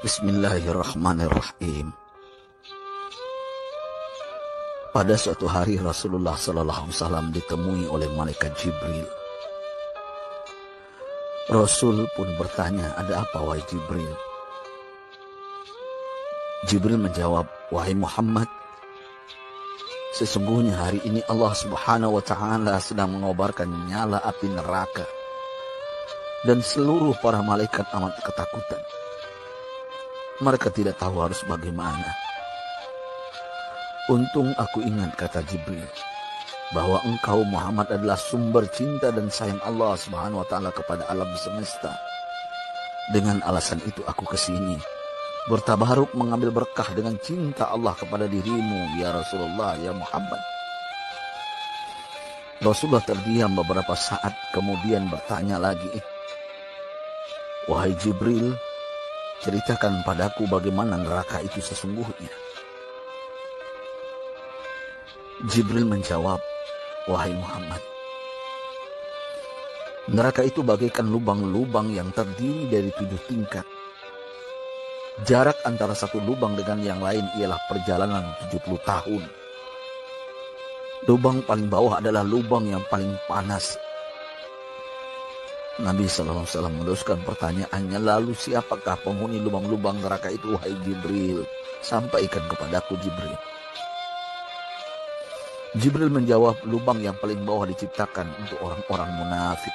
Bismillahirrahmanirrahim. Pada suatu hari Rasulullah SAW ditemui oleh malaikat Jibril. Rasul pun bertanya, "Ada apa wahai Jibril?" Jibril menjawab, "Wahai Muhammad, sesungguhnya hari ini Allah Subhanahu wa Ta'ala sedang mengobarkan nyala api neraka, dan seluruh para malaikat amat ketakutan. Mereka tidak tahu harus bagaimana. Untung aku ingat," kata Jibril, "bahwa engkau Muhammad adalah sumber cinta dan sayang Allah Subhanahu wa Ta'ala kepada alam semesta. Dengan alasan itu aku kesini, bertabaruk mengambil berkah dengan cinta Allah kepada dirimu, ya Rasulullah, ya Muhammad." Rasulullah terdiam beberapa saat, kemudian bertanya lagi, "Wahai Jibril, ceritakan padaku bagaimana neraka itu sesungguhnya." Jibril menjawab, "Wahai Muhammad, neraka itu bagaikan lubang-lubang yang terdiri dari 7 tingkat. Jarak antara satu lubang dengan yang lain ialah perjalanan 70 tahun. Lubang paling bawah adalah lubang yang paling panas." Nabi SAW meneruskan pertanyaannya, "Lalu siapakah penghuni lubang-lubang neraka itu, wahai Jibril? Sampaikan kepadaku, Jibril." Jibril menjawab, "Lubang yang paling bawah diciptakan untuk orang-orang munafik.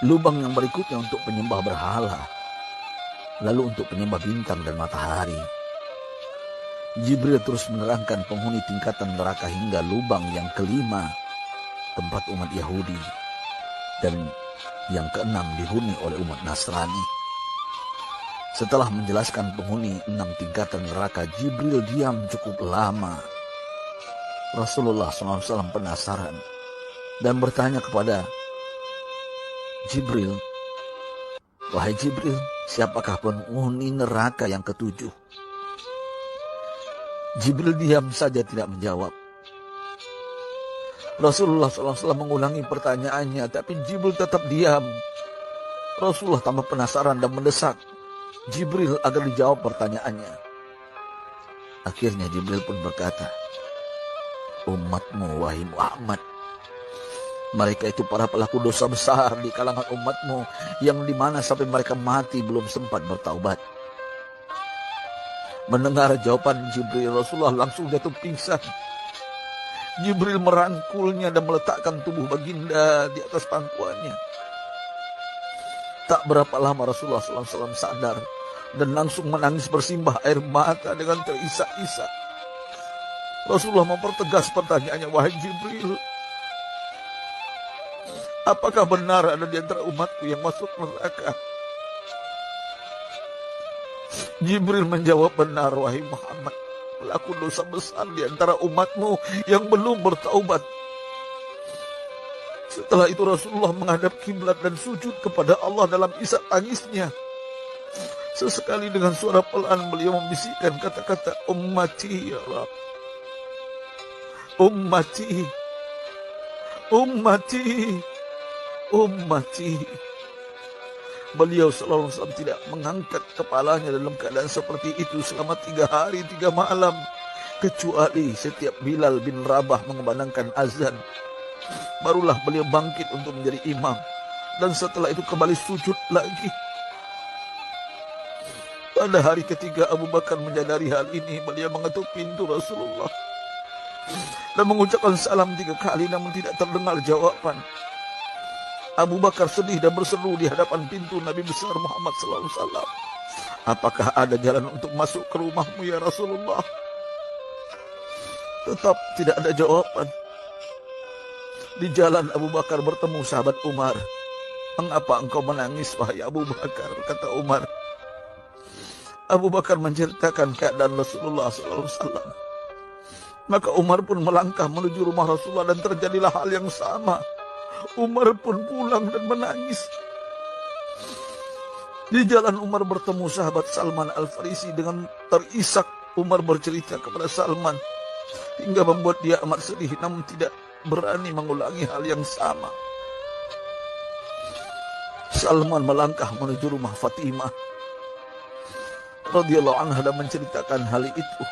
Lubang yang berikutnya untuk penyembah berhala. Lalu untuk penyembah bintang dan matahari." Jibril terus menerangkan penghuni tingkatan neraka hingga lubang yang kelima, tempat umat Yahudi, dan yang keenam dihuni oleh umat Nasrani. Setelah menjelaskan penghuni 6 tingkatan neraka, Jibril diam cukup lama. Rasulullah SAW penasaran dan bertanya kepada Jibril, "Wahai Jibril, siapakah penghuni neraka yang ke-7?" Jibril diam saja tidak menjawab. Rasulullah SAW mengulangi pertanyaannya, tapi Jibril tetap diam. Rasulullah tambah penasaran dan mendesak Jibril agar dijawab pertanyaannya. Akhirnya Jibril pun berkata, "Umatmu, wahai Muhammad, mereka itu para pelaku dosa besar di kalangan umatmu, yang dimana sampai mereka mati belum sempat bertaubat." Mendengar jawaban Jibril, Rasulullah langsung jatuh pingsan. Jibril merangkulnya dan meletakkan tubuh baginda di atas pangkuannya. Tak berapa lama Rasulullah SAW sadar dan langsung menangis bersimbah air mata dengan terisak-isak. Rasulullah mempertegas pertanyaannya, "Wahai Jibril, apakah benar ada di antara umatku yang masuk neraka?" Jibril menjawab, "Benar, wahai Muhammad, pelaku dosa besar di antara umatmu yang belum bertaubat." Setelah itu Rasulullah menghadap kiblat dan sujud kepada Allah dalam isak tangisnya. Sesekali dengan suara pelan beliau membisikkan kata-kata, "Ummati ya Rabb, ummati, ummati, ummati." Beliau SAW tidak mengangkat kepalanya dalam keadaan seperti itu selama 3 hari 3 malam, kecuali setiap Bilal bin Rabah mengumandangkan azan, barulah beliau bangkit untuk menjadi imam, dan setelah itu kembali sujud lagi. Pada hari ketiga Abu Bakar menyadari hal ini, beliau mengetuk pintu Rasulullah dan mengucapkan salam 3 kali, namun tidak terdengar jawaban. Abu Bakar sedih dan berseru di hadapan pintu Nabi besar Muhammad SAW, "Apakah ada jalan untuk masuk ke rumahmu ya Rasulullah?" Tetap tidak ada jawaban. Di jalan Abu Bakar bertemu sahabat Umar. "Mengapa engkau menangis, wahai Abu Bakar?" kata Umar. Abu Bakar menceritakan keadaan Rasulullah SAW. Maka Umar pun melangkah menuju rumah Rasulullah dan terjadilah hal yang sama. Umar pun pulang dan menangis. Di jalan Umar bertemu sahabat Salman Al-Farisi. Dengan terisak Umar bercerita kepada Salman hingga membuat dia amat sedih, namun tidak berani mengulangi hal yang sama. Salman melangkah menuju rumah Fatimah radhiyallahu anha menceritakan hal itu.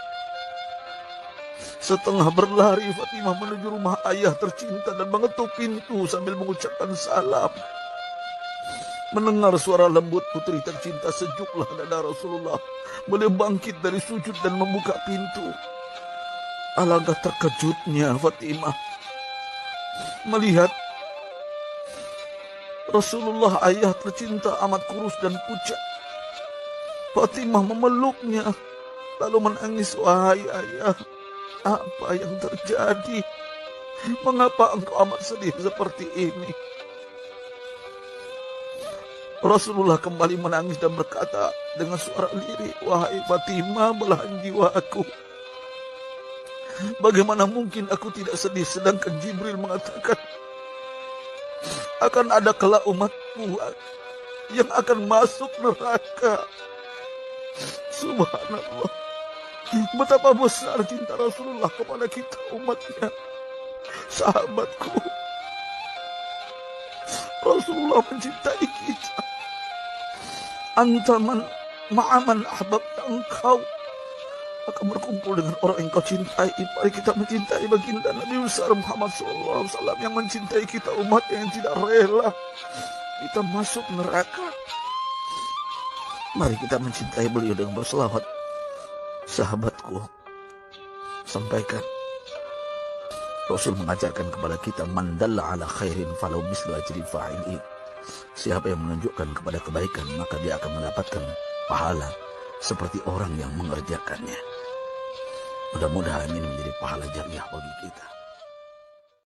Setengah berlari Fatimah menuju rumah ayah tercinta dan mengetuk pintu sambil mengucapkan salam. Mendengar suara lembut putri tercinta, sejuklah dada Rasulullah. Beliau bangkit dari sujud dan membuka pintu. Alangkah terkejutnya Fatimah melihat Rasulullah ayah tercinta amat kurus dan pucat. Fatimah memeluknya lalu menangis, "Wahai ayah, apa yang terjadi? Mengapa engkau amat sedih seperti ini?" Rasulullah kembali menangis dan berkata dengan suara lirik, "Wahai Fatimah, belahan jiwaku. Bagaimana mungkin aku tidak sedih sedangkan Jibril mengatakan akan ada kelak umatku yang akan masuk neraka." Subhanallah. Betapa besar cinta Rasulullah kepada kita umatnya. Sahabatku, Rasulullah mencintai kita. Antaman ma'aman ahbabta, engkau akan berkumpul dengan orang yang kau cintai. Mari kita mencintai baginda Nabi besar Muhammad SAW yang mencintai kita umat yang tidak rela kita masuk neraka. Mari kita mencintai beliau dengan berselawat. Sahabatku, sampaikan, Rasul mengajarkan kepada kita, "Man dalla ala khairin falau mislu ajri fa'ili." Siapa yang menunjukkan kepada kebaikan, maka dia akan mendapatkan pahala seperti orang yang mengerjakannya. Mudah-mudahan ini menjadi pahala jariah bagi kita.